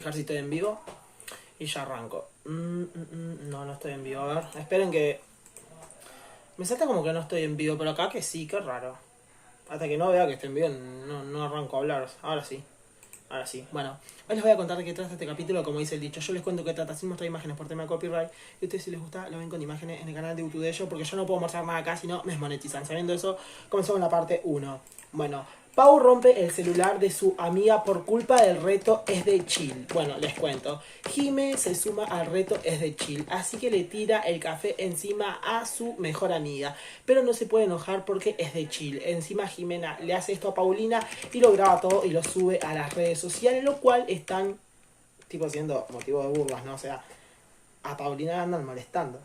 Fijar si estoy en vivo y ya arranco. No estoy en vivo. A ver, esperen que... Me salta como que no estoy en vivo, pero acá que sí, qué raro. Hasta que no vea que estoy en vivo no arranco a hablar. Ahora sí. Ahora sí. Bueno, hoy les voy a contar de qué trata este capítulo, como dice el dicho. Yo les cuento qué trata sin mostrar imágenes por tema de copyright. Y a ustedes si les gusta, lo ven con imágenes en el canal de YouTube de ellos, porque yo no puedo mostrar nada acá, si no me desmonetizan. Sabiendo eso, comenzamos en la parte 1. Bueno, Pau rompe el celular de su amiga por culpa del reto Es de Chill. Bueno, les cuento. Jime se suma al reto Es de Chill, así que le tira el café encima a su mejor amiga. Pero no se puede enojar porque es de Chill. Encima Jimena le hace esto a Paulina y lo graba todo y lo sube a las redes sociales, lo cual están tipo siendo motivo de burlas, ¿no? O sea, a Paulina andan molestando.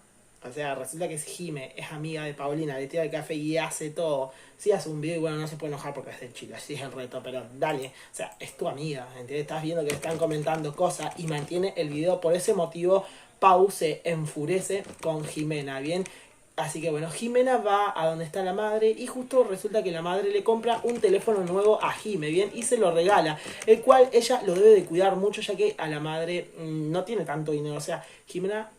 O sea, resulta que Jime es amiga de Paulina, le tira el café y hace todo. Sí hace un video y bueno, no se puede enojar porque es de Chile, así es el reto, pero dale. O sea, es tu amiga, ¿entiendes? Estás viendo que están comentando cosas y mantiene el video. Por ese motivo, Pau se enfurece con Jimena, ¿bien? Así que bueno, Jimena va a donde está la madre y justo resulta que la madre le compra un teléfono nuevo a Jime, ¿bien? Y se lo regala, el cual ella lo debe de cuidar mucho ya que a la madre no tiene tanto dinero. O sea, Jimena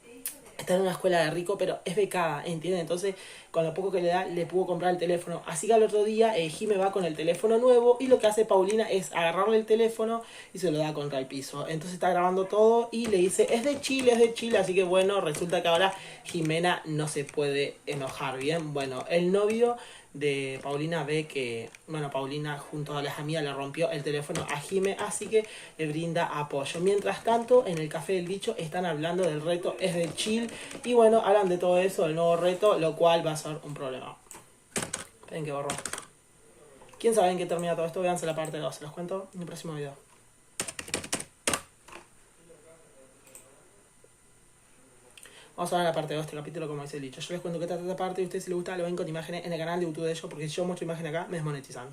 está en una escuela de rico, pero es becada, ¿entiendes? Entonces, con lo poco que le da, le pudo comprar el teléfono. Así que al otro día, Jime va con el teléfono nuevo y lo que hace Paulina es agarrarle el teléfono y se lo da contra el piso. Entonces está grabando todo y le dice, es de Chile. Así que bueno, resulta que ahora Jimena no se puede enojar, ¿bien? Bueno, el novio de Paulina ve que, bueno, Paulina junto a las amigas le rompió el teléfono a Jime, así que le brinda apoyo. Mientras tanto, en el café del dicho están hablando del reto Es de Chill y bueno, hablan de todo eso, del nuevo reto, lo cual va a ser un problema. Ven que borró. ¿Quién sabe en qué termina todo esto? Véanse la parte 2, se los cuento en el próximo video. Vamos a ver la parte 2 de este capítulo, como dice el dicho. Yo les cuento qué trata esta parte y a ustedes si les gusta lo ven con imágenes en el canal de YouTube de ellos, porque si yo muestro imagen acá me desmonetizan.